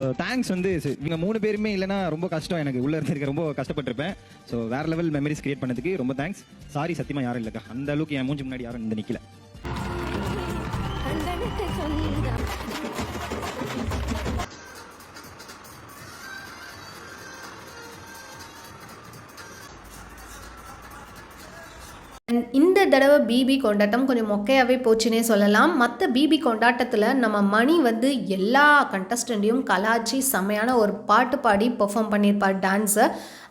Thanks வந்து இவங்க 3 பேருமே இல்லைனா ரொம்ப கஷ்டம், எனக்கு உள்ள இருந்திருக்க ரொம்ப கஷ்டப்பட்டிருப்பேன். ஸோ வேற லெவல் மெமரிஸ் கிரியேட் பண்ணதுக்கு ரொம்ப தேங்க்ஸ். சாரி சத்தியமா யாரும் இல்லைக்கா, அந்த அளவுக்கு என் மூஞ்சி முன்னாடி யாரும் இந்த நிக்கல. இந்த தடவை பிபி கொண்டாட்டம் கொஞ்சம் மொக்கையாகவே போச்சுன்னே சொல்லலாம். மற்ற பிபி கொண்டாட்டத்தில் நம்ம மணி வந்து எல்லா கண்டஸ்டண்ட்டையும் கலாச்சி செம்மையான ஒரு பாட்டு பாடி பெர்ஃபார்ம் பண்ணியிருப்பார் டான்ஸை.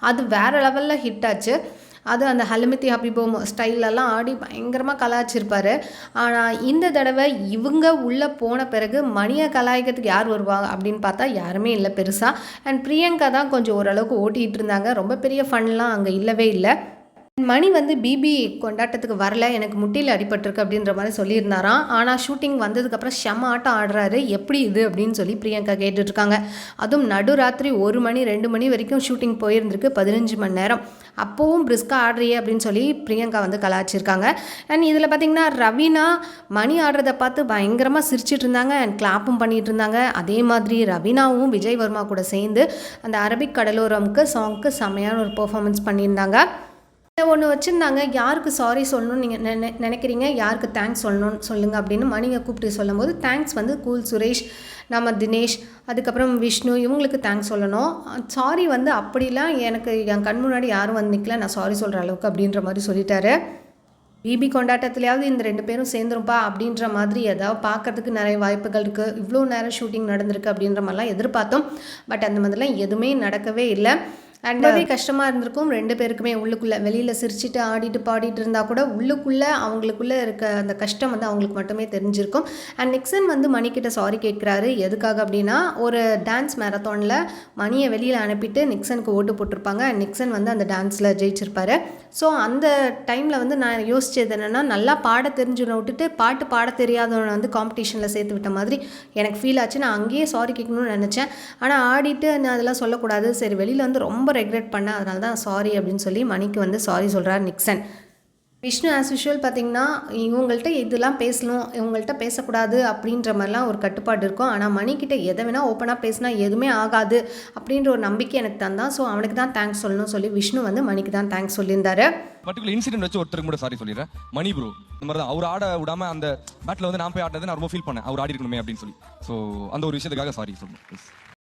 அது வேறு லெவலில் ஹிட் ஆச்சு. அது அந்த ஹலமித்தி ஹபிபோம் ஸ்டைலெல்லாம் ஆடி பயங்கரமாக கலாய்ச்சிருப்பார். ஆனால் இந்த தடவை இவங்க உள்ளே போன பிறகு மணியை கலாய்க்கிறதுக்கு யார் வருவாங்க அப்படின்னு பார்த்தா யாருமே இல்லை பெருசாக. அண்ட் பிரியங்கா தான் கொஞ்சம் ஓரளவுக்கு ஓட்டிகிட்டு இருந்தாங்க. ரொம்ப பெரிய ஃபன்லாம் அங்கே இல்லவே இல்லை. மணி வந்து பிபி கொண்டாட்டத்துக்கு வரல, எனக்கு முட்டியில் அடிபட்டிருக்கு அப்படின்ற மாதிரி சொல்லியிருந்தாராம். ஆனால் ஷூட்டிங் வந்ததுக்கப்புறம் செம்ம ஆட்டம் ஆடுறாரு, எப்படி இது அப்படின்னு சொல்லி பிரியங்கா கேட்டுட்ருக்காங்க. அதுவும் நடுராத்திரி 1 மணி 2 மணி வரைக்கும் ஷூட்டிங் போயிருந்திருக்கு, 15 மணி நேரம். அப்போவும் பிரிஸ்காக ஆடுறியே அப்படின்னு சொல்லி பிரியங்கா வந்து கலாய்ச்சிருக்காங்க. அண்ட் இதில் பார்த்திங்கன்னா ரவீனா மணி ஆடுறதை பார்த்து பயங்கரமாக சிரிச்சிட்டு இருந்தாங்க அண்ட் கிளாப்பும் பண்ணிகிட்டு இருந்தாங்க. அதே மாதிரி ரவீனாவும் விஜய் வர்மா கூட சேர்ந்து அந்த அரபிக் கடலோரமுக்கு சாங்க்கு செம்மையான ஒரு பெர்ஃபார்மன்ஸ் பண்ணியிருந்தாங்க. ஒன்று வச்சுருந்தாங்க, யாருக்கு சாரி சொல்லணும்னு நீங்கள் நினைக்கிறீங்க, யாருக்கு தேங்க்ஸ் சொல்லணும்னு சொல்லுங்கள் அப்படின்னு மணியை கூப்பிட்டு சொல்லும்போது தேங்க்ஸ் வந்து கூல் சுரேஷ், நம்ம தினேஷ், அதுக்கப்புறம் விஷ்ணு, இவங்களுக்கு தேங்க்ஸ் சொல்லணும். சாரி வந்து அப்படிலாம் எனக்கு என் கண் முன்னாடி யாரும் வந்து நிற்கல, நான் சாரி சொல்கிற அளவுக்கு அப்படின்ற மாதிரி சொல்லிட்டாரு. பிபி கொண்டாட்டத்துலையாவது இந்த 2 பேரும் சேர்ந்துருப்பா அப்படின்ற மாதிரி ஏதாவது பார்க்கறதுக்கு நிறைய வாய்ப்புகள் இருக்குது. இவ்வளோ நேரம் ஷூட்டிங் நடந்திருக்கு அப்படின்ற மாதிரிலாம் எதிர்பார்த்தோம். பட் அந்த மாதிரிலாம் எதுவுமே நடக்கவே இல்லை. ரொம்பவே கஷ்டமாக இருந்திருக்கும் 2 பேருக்குமே. உள்ளுக்குள்ளே வெளியில் சிரிச்சிட்டு ஆடிட்டு பாடிட்டு இருந்தால் கூட உள்ளுக்குள்ளே அவங்களுக்குள்ளே இருக்க அந்த கஷ்டம் வந்து அவங்களுக்கு மட்டுமே தெரிஞ்சிருக்கும். அண்ட் நிக்சன் வந்து மணிக்கிட்ட சாரி கேட்குறாரு. எதுக்காக அப்படின்னா, ஒரு டான்ஸ் மேரத்தானில் மணியை வெளியில் அனுப்பிட்டு நிக்சனுக்கு ஓட்டு போட்டிருப்பாங்க. அண்ட் நிக்சன் வந்து அந்த டான்ஸில் ஜெயிச்சிருப்பாரு. ஸோ அந்த டைமில் வந்து நான் யோசித்தது என்னென்னா, நல்லா பாட தெரிஞ்சுன விட்டுட்டு பாட்டு பாட தெரியாதவனை வந்து காம்படிஷனில் சேர்த்து விட்ட மாதிரி எனக்கு ஃபீல் ஆச்சு. நான் அங்கேயே சாரி கேட்கணும்னு நினச்சேன். ஆனால் ஆடிட்டு நான் அதெல்லாம் சொல்லக்கூடாது, சரி வெளியில் வந்து ரொம்ப ரெக்ரெட் பண்ணேன், அதனால தான் சாரி அப்படின்னு சொல்லி மணிக்கு வந்து சாரி சொல்கிறார் நிக்சன். விஷ்ணு ஆஸ் யூஷுவல் பார்த்திங்கன்னா இவங்கள்ட்ட இதெல்லாம் பேசணும், இவங்கள்ட்ட பேசக்கூடாது அப்படின்ற மாதிரிலாம் ஒரு கட்டுப்பாடு இருக்கும். ஆனால் மணிக்கிட்ட எதை வேணால் ஓப்பனாக பேசினா எதுவுமே ஆகாது அப்படின்ற ஒரு நம்பிக்கை எனக்கு தந்தான். ஸோ அவனுக்கு தான் தேங்க்ஸ் சொல்லணும்னு சொல்லி விஷ்ணு வந்து மணிக்கு தான் தேங்க்ஸ் சொல்லியிருந்தாரு. பர்டிகுலர் இன்சிடென்ட் வச்சு ஒருத்தருக்கு கூட சாரி சொல்லிடுறேன். மணி ப்ரோ இந்த மாதிரி தான் அவர் ஆட விடாமல் அந்த பேட்டில் வந்து நான் போய் ஆடுறது நான் ரொம்ப ஃபீல் பண்ணேன், அவர் ஆடி இருக்கணுமே அப்படின்னு சொல்லி. ஸோ அந்த ஒரு விஷயத்துக்காக சாரி சொல்லணும்.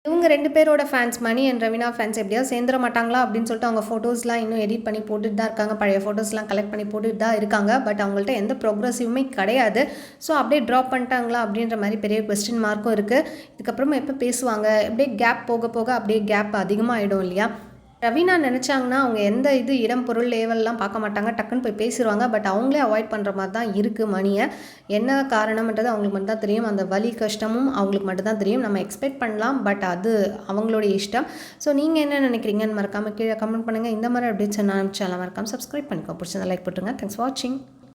இவங்க 2 பேரோட fans Mani and Raveena fans எப்படியாவது சேர்ந்துட மாட்டாங்களா அப்படின்னு சொல்லிட்டு அவங்க ஃபோட்டோஸ்லாம் இன்னும் எடிட் பண்ணி போட்டுட்டு தான் இருக்காங்க. பழைய ஃபோட்டோஸ்லாம் கலெக்ட் பண்ணி போட்டுட்டு தான் இருக்காங்க. பட் அவங்கள்ட்ட எந்த ப்ரோக்ரஸிவுமே கிடையாது. ஸோ அப்படியே ட்ராப் பண்ணிட்டாங்களா அப்படின்ற மாதிரி பெரிய கொஸ்டின் மார்க்கும் இருக்குது. இதுக்கப்புறமா எப்போ பேசுவாங்க, அப்படியே கேப் போக போக அப்படியே கேப் அதிகமாகிடும் இல்லையா. ரவீனா நினச்சாங்கன்னா அவங்க எந்த இடம் பொருள் லேவல்லாம் பார்க்க மாட்டாங்க, டக்குன்னு போய் பேசிடுவாங்க. பட் அவங்களே அவாய்ட் பண்ணுற மாதிரி தான் இருக்குது மணியை. என்ன காரணம்ன்றது அவங்களுக்கு மட்டும் தான் தெரியும். அந்த வலி கஷ்டமும் அவங்களுக்கு மட்டும் தான் தெரியும். நம்ம எக்ஸ்பெக்ட் பண்ணலாம், பட் அது அவங்களுடைய இஷ்டம். ஸோ நீங்கள் என்ன நினைக்கிறீங்கன்னு மறக்காமல் கீழே கமெண்ட் பண்ணுங்கள். இந்த மாதிரி அப்படி சேனல் மறக்காமல் சப்ஸ்கிரைப் பண்ணிக்கோ. பிடிச்சதை லைக் போட்டுருங்க. தேங்க்ஸ் ஃபார் வாட்சிங்.